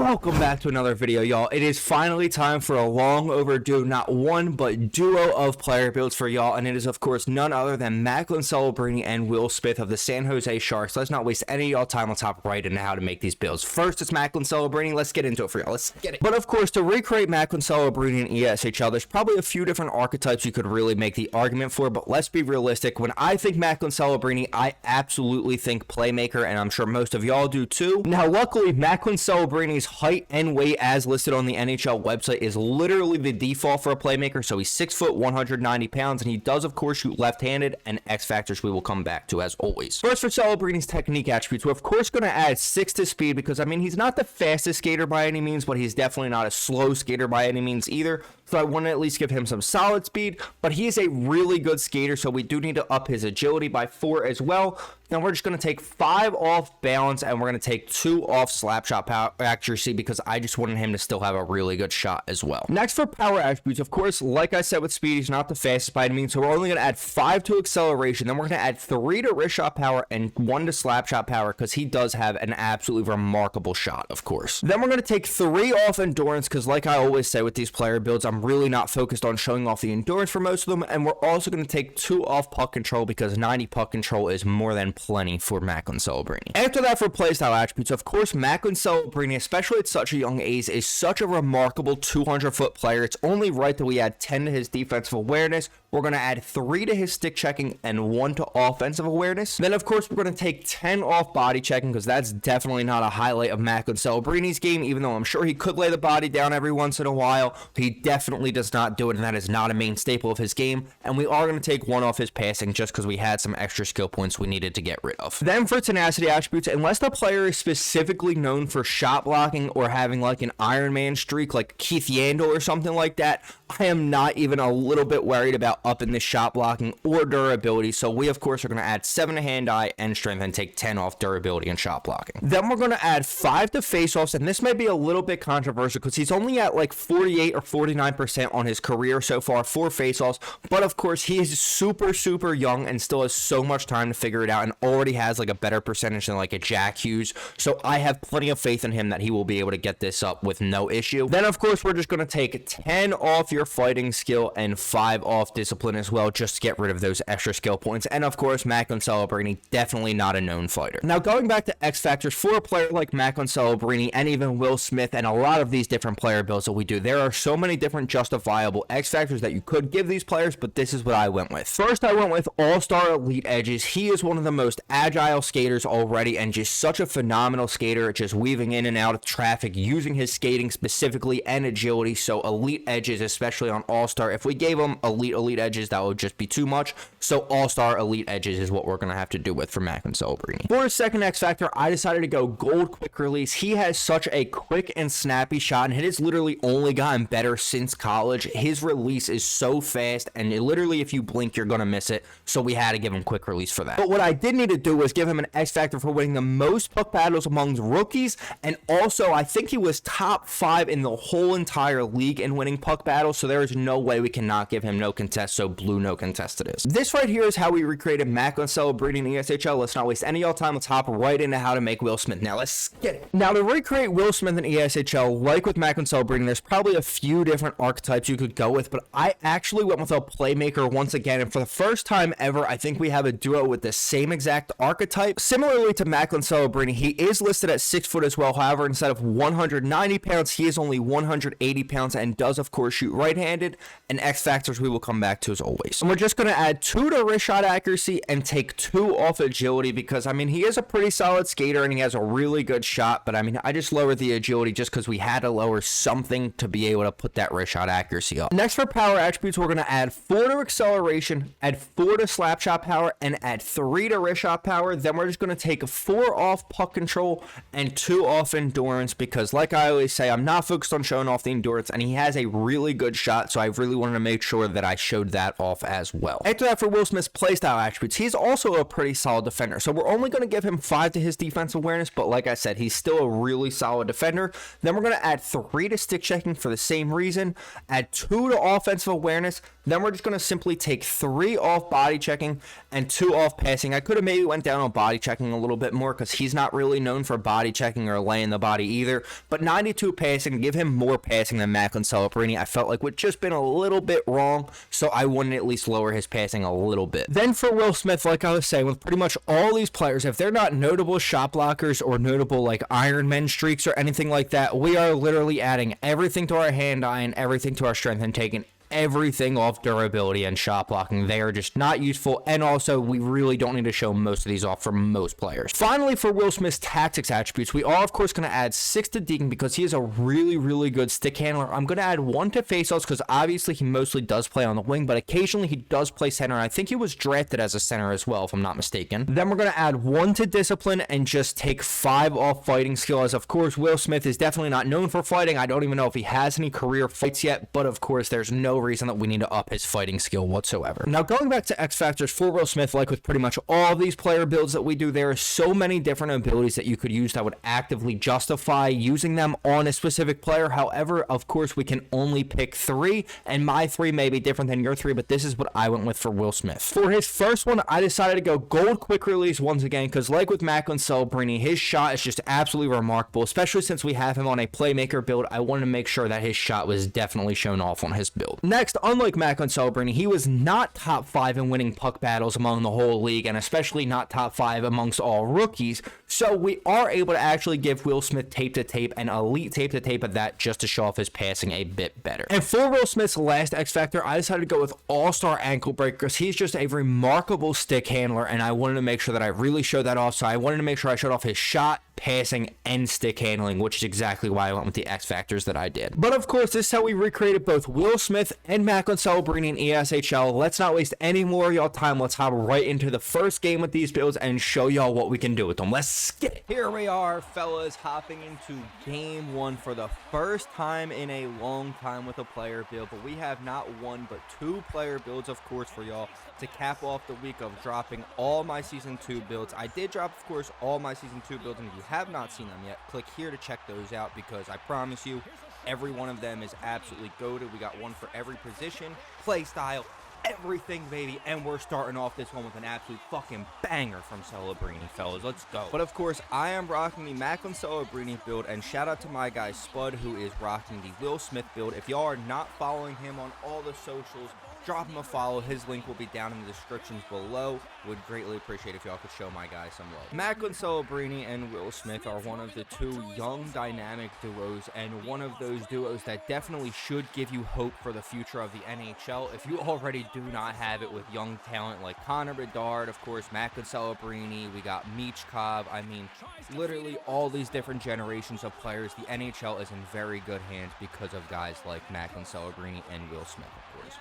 Welcome back to another video, y'all. It is finally time for a long overdue, not one, but duo of player builds for y'all, and it is, of course, none other than Macklin Celebrini and Will Smith of the San Jose Sharks. Let's not waste any of y'all time. Let's hop right into how to make these builds. First, it's Macklin Celebrini. Let's get into it for y'all. Let's get it. But, of course, to recreate Macklin Celebrini in ESHL, there's probably a few different archetypes you could really make the argument for, but let's be realistic. When I think Macklin Celebrini, I absolutely think playmaker, and I'm sure most of y'all do too. Now, luckily, Macklin Celebrini's height and weight as listed on the NHL website is literally the default for a playmaker. So he's 6 foot, 190 pounds, and he does, of course, shoot left-handed, and X factors we will come back to as always. First, for Celebrini's technique attributes, we're of course going to add 6 to speed because, I mean, he's not the fastest skater by any means, but he's definitely not a slow skater by any means either. So I want to at least give him some solid speed, but he is a really good skater, so we do need to up his agility by 4 as well. Now we're just going to take 5 off balance, and we're going to take 2 off slap shot power accuracy because I just wanted him to still have a really good shot as well. Next, for power attributes, of course, like I said with speed, he's not the fastest by any means, so we're only going to add 5 to acceleration. Then we're going to add 3 to wrist shot power and 1 to slap shot power because he does have an absolutely remarkable shot, of course. Then we're going to take 3 off endurance because, like I always say with these player builds, I'm really not focused on showing off the endurance for most of them, and we're also going to take 2 off puck control because 90 puck control is more than plenty for Macklin Celebrini. After that, for playstyle attributes, of course, Macklin Celebrini, especially at such a young age, is such a remarkable 200-foot player. It's only right that we add 10 to his defensive awareness. We're going to add 3 to his stick checking and 1 to offensive awareness. Then, of course, we're going to take 10 off body checking because that's definitely not a highlight of Macklin Celebrini's game, even though I'm sure he could lay the body down every once in a while. He definitely does not do it, and that is not a main staple of his game. And we are going to take 1 off his passing just because we had some extra skill points we needed to get rid of. Then for tenacity attributes, unless the player is specifically known for shot blocking or having like an Iron Man streak like Keith Yandel or something like that, I am not even a little bit worried about upping the shot blocking or durability. So we, of course, are going to add 7 to hand-eye and strength and take 10 off durability and shot blocking. Then we're going to add 5 to face-offs, and this may be a little bit controversial because he's only at like 48 or 49% on his career so far for face-offs. But, of course, he is super, super young and still has so much time to figure it out and already has like a better percentage than like a Jack Hughes. So I have plenty of faith in him that he will be able to get this up with no issue. Then, of course, we're just going to take 10 off your fighting skill and 5 off discipline as well, just to get rid of those extra skill points. And of course, Macklin Celebrini, definitely not a known fighter. Now, going back to X factors for a player like Macklin Celebrini and even Will Smith and a lot of these different player builds that we do, there are so many different justifiable X factors that you could give these players, but this is what I went with. First, I went with all-star elite edges. He is one of the most agile skaters already and just such a phenomenal skater, just weaving in and out of traffic, using his skating specifically and agility. So elite edges, especially on all-star, if we gave him elite edges, that would just be too much. So all-star elite edges is what we're going to have to do with for Macklin Celebrini. For his second X factor, I decided to go gold quick release. He has such a quick and snappy shot, and it has literally only gotten better since college. His release is so fast, and literally if you blink, you're going to miss it. So we had to give him quick release for that. But what I did need to do was give him an X factor for winning the most puck battles among rookies, and also I think he was top 5 in the whole entire league in winning puck battles, so there is no way we cannot give him no contest, so blue no contest it is. This right here is how we recreated Macklin Celebrini in ESHL. Let's not waste any of y'all time. Let's hop right into how to make Will Smith. Now let's get it. Now to recreate Will Smith in ESHL, like with Macklin Celebrini, there's probably a few different archetypes you could go with, but I actually went with a playmaker once again, and for the first time ever, I think we have a duo with the same exact archetype. Similarly to Macklin Celebrini, he is listed at 6 foot as well. However, instead of 190 pounds, he is only 180 pounds and does, of course, shoot right-handed, and X factors we will come back to as always. And we're just going to add 2 to wrist shot accuracy and take 2 off agility because, I mean, he is a pretty solid skater and he has a really good shot, but I mean, I just lowered the agility just because we had to lower something to be able to put that wrist shot accuracy up. Next, for power attributes, we're going to add 4 to acceleration, add 4 to slap shot power, and add 3 to wrist shot power. Then we're just going to take 4 off puck control and 2 off endurance because, like I always say, I'm not focused on showing off the endurance, and he has a really good shot, so I really wanted to make sure that I showed showed that off as well. After that, for Will Smith's playstyle attributes, he's also a pretty solid defender. So we're only going to give him 5 to his defensive awareness, but like I said, he's still a really solid defender. Then we're going to add 3 to stick checking for the same reason, add 2 to offensive awareness. Then we're just going to simply take 3 off body checking and 2 off passing. I could have maybe went down on body checking a little bit more because he's not really known for body checking or laying the body either. But 92 passing, give him more passing than Macklin Celebrini. I felt like would just been a little bit wrong, so I wouldn't at least lower his passing a little bit. Then for Will Smith, like I was saying, with pretty much all these players, if they're not notable shot blockers or notable like Iron Man streaks or anything like that, we are literally adding everything to our hand-eye and everything to our strength and taking everything off durability and shot blocking. They are just not useful, and also we really don't need to show most of these off for most players. Finally, for Will Smith's tactics attributes, we are of course going to add 6 to Deacon because he is a really good stick handler. I'm going to add 1 to faceoffs because obviously he mostly does play on the wing, but occasionally he does play center. I think he was drafted as a center as well, if I'm not mistaken. Then we're going to add 1 to discipline and just take 5 off fighting skill, as of course Will Smith is definitely not known for fighting. I don't even know if he has any career fights yet, but of course there's no reason that we need to up his fighting skill whatsoever. Now, going back to X factors for Will Smith, like with pretty much all these player builds that we do, there are so many different abilities that you could use that would actively justify using them on a specific player. However, of course, we can only pick 3, and my 3 may be different than your 3, but this is what I went with for Will Smith. For his first one, I decided to go gold quick release once again, because like with Macklin Celebrini, his shot is just absolutely remarkable, especially since we have him on a playmaker build. I wanted to make sure that his shot was definitely shown off on his build. Next, unlike Macklin Celebrini, he was not top 5 in winning puck battles among the whole league, and especially not top 5 amongst all rookies. So we are able to actually give Will Smith tape to tape and elite tape to tape of that just to show off his passing a bit better. And for Will Smith's last X factor, I decided to go with all-star ankle breaker because he's just a remarkable stick handler, and I wanted to make sure that I really showed that off. So I wanted to make sure I showed off his shot, passing, and stick handling, which is exactly why I went with the X factors that I did. But of course, this is how we recreated both Will Smith and Macklin Celebrini in ESHL. Let's not waste any more of y'all time. Let's hop right into the first game with these builds and show y'all what we can do with them. Let's get it. Here we are, fellas, hopping into game 1 for the first time in a long time with a player build, but we have not 1 but 2 player builds, of course, for y'all to cap off the week of dropping all my season 2 builds. I did drop, of course, all my season 2 builds, and if you have not seen them yet, click here to check those out, because I promise you every one of them is absolutely goated. We got one for every position, play style, everything, baby. And we're starting off this one with an absolute fucking banger from Celebrini, fellas. Let's go. But of course, I am rocking the Macklin Celebrini build, and shout out to my guy Spud, who is rocking the Will Smith build. If y'all are not following him on all the socials, drop him a follow. His link will be down in the descriptions below. Would greatly appreciate if y'all could show my guy some love. Macklin Celebrini and Will Smith are one of the 2 young dynamic duos, and one of those duos that definitely should give you hope for the future of the NHL. If you already do not have it with young talent like Connor Bedard, of course, Macklin Celebrini, we got Michkov. I mean, literally all these different generations of players. The NHL is in very good hands because of guys like Macklin Celebrini and Will Smith, of course.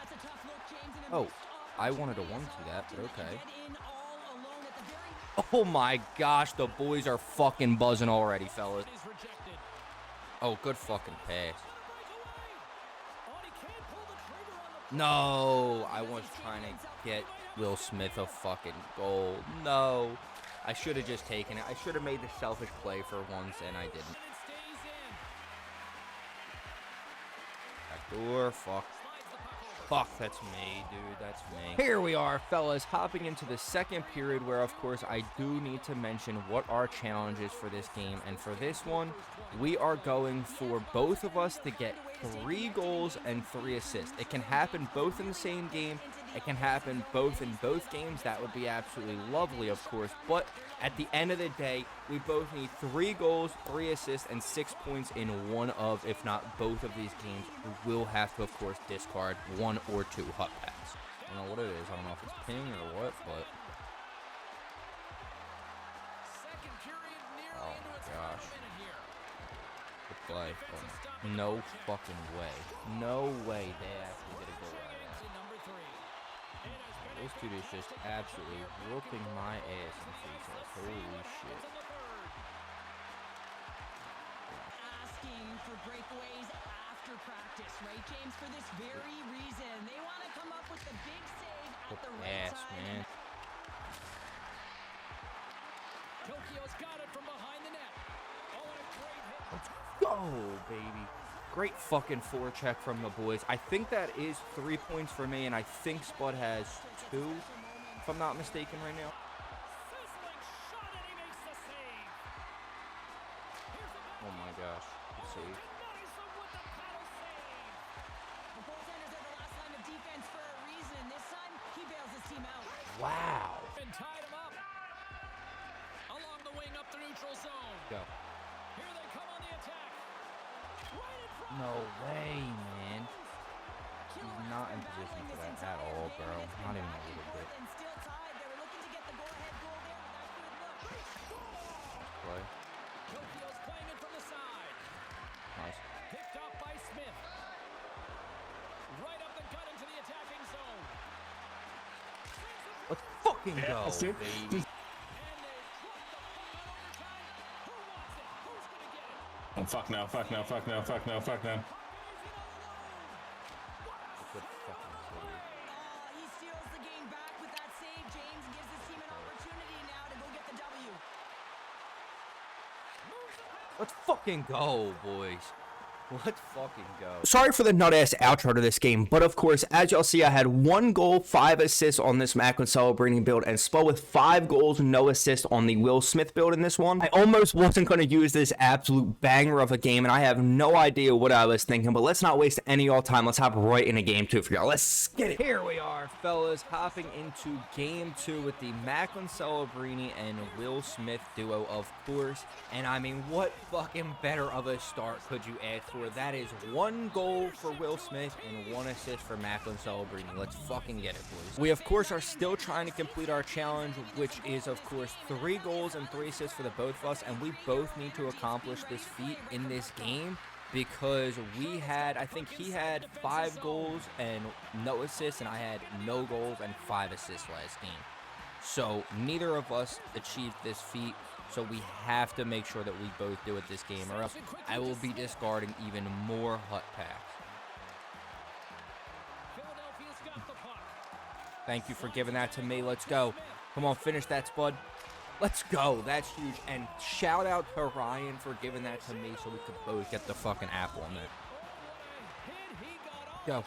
Oh, I wanted to 1-2 that, but okay. Oh my gosh, the boys are fucking buzzing already, fellas. Oh, good fucking pass. No, I was trying to get Will Smith a fucking goal. No, I should have just taken it. I should have made the selfish play for once, and I didn't. Backdoor, fuck. Fuck, that's me, dude, that's me. Here we are, fellas, hopping into the second period where, of course, I do need to mention what our challenge is for this game. And for this one, we are going for both of us to get 3 goals and 3 assists. It can happen both in the same game. It can happen both in both games. That would be absolutely lovely, of course. But at the end of the day, we both need 3 goals, 3 assists, and 6 points in one of, if not both of these games. We will have to, of course, discard 1 or 2 hut packs. I don't know what it is. I don't know if it's ping or what, but... Oh my gosh. Good play. Oh, no fucking way. No way they actually did a goal out of that. This dude is just absolutely whooping my ass in free throws. Holy shit. after practice, right, James? For this very reason, they want to come up with the big save at the right time. Man. Tokyo's got it from behind the net. Oh, and a great hit. Let's go, baby. Great fucking forecheck from the boys. I think that is 3 points for me, and I think Spud has 2, if I'm not mistaken right now. Sizzling shot, and he makes the save. Here's a Oh my gosh. Good save. nice one with the paddle save. The goaltenders are the last line of defense for a reason. This time, he bails his team out. Wow. And tied him up. Along the wing up the neutral zone. Go. Here they come on the attack. Right in front. No way, man. He's not in position for that at all, bro. Not even a little bit. And still tied. They were looking to get the go-ahead goal there, but that could look. Play. Tokyo's playing it from the side. Nice. Picked off by Smith. Right up the gut into the attacking zone. Let's fucking go, That's it. baby. And they drop the puck on overtime. Who wants it? Who's gonna get it? Oh, fuck now, fuck now, fuck now, fuck now, fuck now. Good fucking save. He steals the game back with that save, James, and gives his team an opportunity now to go get the W. Let's fucking go, boys. Let's fucking go. Sorry for the nut-ass outro to this game, but of course, as y'all see, I had 1 goal, 5 assists on this Macklin Celebrini build, and Spud with 5 goals, no assists on the Will Smith build in this one. I almost wasn't going to use this absolute banger of a game, and I have no idea what I was thinking, but let's not waste any of y'all time. Let's hop right into game 2 for y'all. Let's get it. Here we are, fellas, hopping into game 2 with the Macklin Celebrini and Will Smith duo, of course. And I mean, what fucking better of a start could you ask for? That is 1 goal for Will Smith and 1 assist for Macklin Celebrini. Let's fucking get it, boys. We, of course, are still trying to complete our challenge, which is, of course, 3 goals and 3 assists for the both of us, and we both need to accomplish this feat in this game because we had, I think he had 5 goals and no assists, and I had no goals and 5 assists last game. So neither of us achieved this feat. So we have to make sure that we both do it this game, or else I will be discarding even more hut packs. Philadelphia's got the puck. Thank you for giving that to me. Let's go. Come on, finish that, Spud. Let's go. That's huge. And shout out to Ryan for giving that to me so we could both get the fucking apple on that. Go.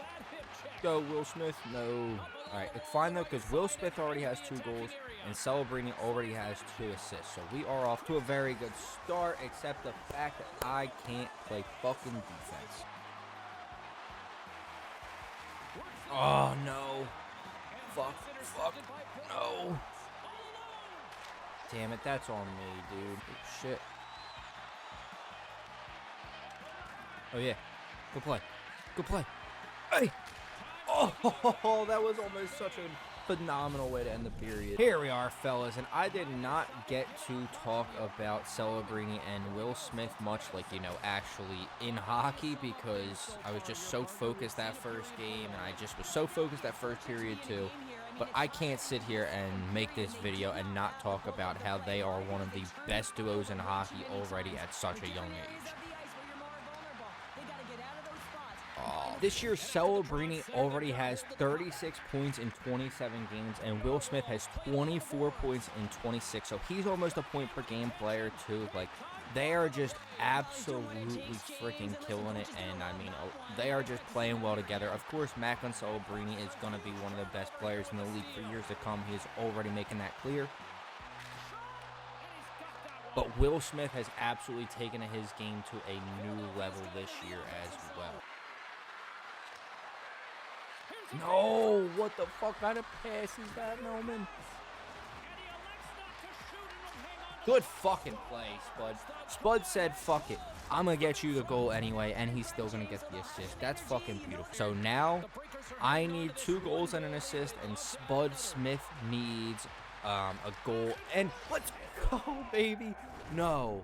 Go, Will Smith. No. All right, it's fine, though, because Will Smith already has 2 goals, and Celebrini already has 2 assists. So we are off to a very good start, except the fact that I can't play fucking defense. Oh, no. Fuck. No. Damn it, that's on me, dude. Oh, shit. Oh, yeah. Good play. Good play. Hey! Oh, that was almost such a phenomenal way to end the period. Here we are, fellas, and I did not get to talk about Celebrini and Will Smith much, like, you know, actually in hockey, because I was just so focused that first game, and I just was so focused that first period too. But I can't sit here and make this video and not talk about how they are one of the best duos in hockey already at such a young age. This year, Celebrini already has 36 points in 27 games, and Will Smith has 24 points in 26. So he's almost a point per game player, too. Like, they are just absolutely freaking killing it, and I mean, they are just playing well together. Of course, Macklin Celebrini is going to be one of the best players in the league for years to come. He is already making that clear. But Will Smith has absolutely taken his game to a new level this year as well. No, what the fuck kind of pass is that, Melman? Good fucking play, Spud. Spud said, fuck it. I'm going to get you the goal anyway, and he's still going to get the assist. That's fucking beautiful. So now, I need 2 goals and an assist, and Spud Smith needs a goal. And let's go, baby. No.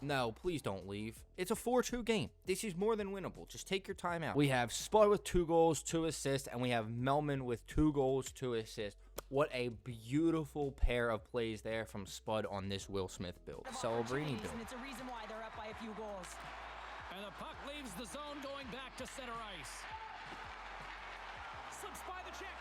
No, please don't leave. It's a 4-2 game. This is more than winnable. Just take your time out. We have Spud with 2 goals, 2 assists, and we have Melman with 2 goals, 2 assists. What a beautiful pair of plays there from Spud on this Will Smith build. Celebrini build. And it's a reason why they're up by a few goals. And the puck leaves the zone going back to center ice. Slips by the check.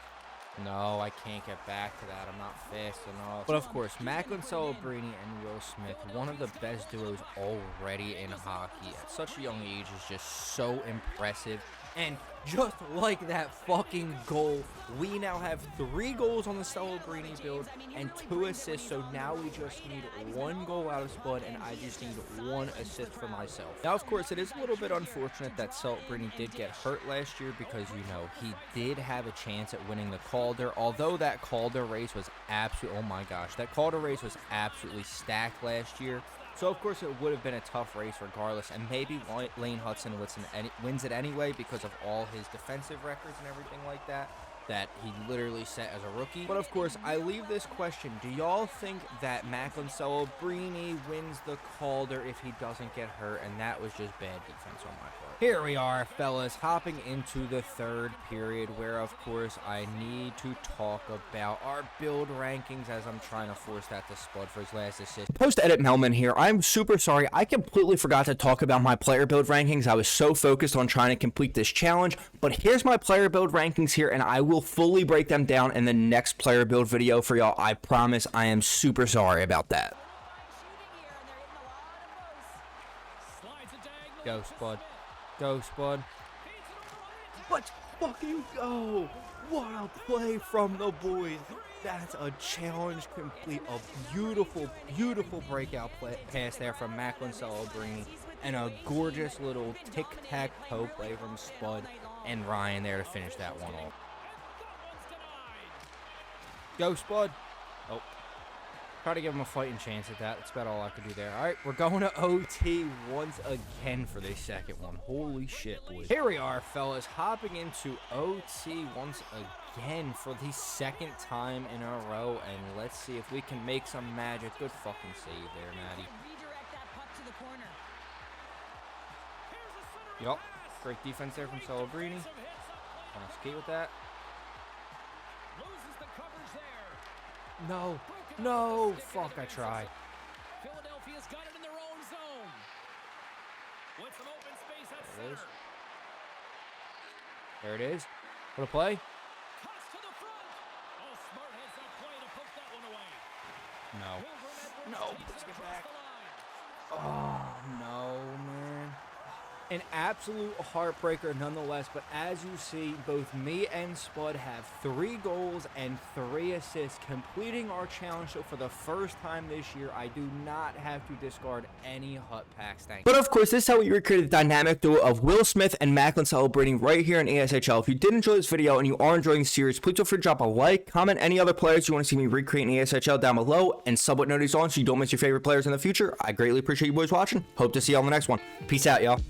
No, I can't get back to that. I'm not fast enough. But of course, Macklin Celebrini and Will Smith, one of the best duos already in hockey at such a young age, is just so impressive. And just like that fucking goal, we now have 3 goals on the Celebrini build and 2 assists. So now we just need 1 goal out of Spud, and I just need 1 assist for myself. Now, of course, it is a little bit unfortunate that Celebrini did get hurt last year because, you know, he did have a chance at winning the Calder. Although that Calder race was absolutely, oh my gosh, that Calder race was absolutely stacked last year. So, of course, it would have been a tough race regardless, and maybe Lane Hudson wins it anyway because of all his defensive records and everything like that he literally set as a rookie. But, of course, I leave this question. Do y'all think that Macklin Celebrini wins the Calder if he doesn't get hurt? And that was just bad defense on my part. Here we are, fellas, hopping into the 3rd period where, of course, I need to talk about our build rankings as I'm trying to force that to Spud for his last assist. Post-edit Melman here. I'm super sorry. I completely forgot to talk about my player build rankings. I was so focused on trying to complete this challenge. But here's my player build rankings here, and I will fully break them down in the next player build video for y'all. I promise. I am super sorry about that. Go, Spud. Go, Spud. Let's fucking go. Wild play from the boys. That's a challenge complete. A beautiful, beautiful breakout pass there from Macklin Celebrini. And a gorgeous little tic-tac-toe play from Spud and Ryan there to finish that one off. Go, Spud. Oh. Try to give him a fighting chance at that. That's about all I could do there. All right, we're going to OT once again for the second one. Holy shit, boys. Here we are, fellas, hopping into OT once again for the 2nd time in a row. And let's see if we can make some magic. Good fucking save there, Maddie. Redirect that puck to the corner. Yup. Great defense there from Celebrini. Trying to skate with that. Loses the coverage there. No. No. Fuck, I tried. Philadelphia's got it in their own zone. With some open space at There it is. center. There it is. What a play. Cuts to the front. Oh, smart heads that play to put that one away. No. Pilgrim Edwards No, takes let's it get across back. the line. Oh, no, man. An absolute heartbreaker nonetheless, but as you see, both me and Spud have 3 goals and 3 assists, completing our challenge. So for the first time this year, I do not have to discard any hut packs. Thank you. But of course, this is how we recreated the dynamic duo of Will Smith and Macklin Celebrini right here in ASHL. If you did enjoy this video and you are enjoying the series, please feel free to drop a like, comment any other players you want to see me recreate in ASHL down below, and sub what notice on so you don't miss your favorite players in the future. I greatly appreciate you boys watching. Hope to see y'all in the next one. Peace out, y'all.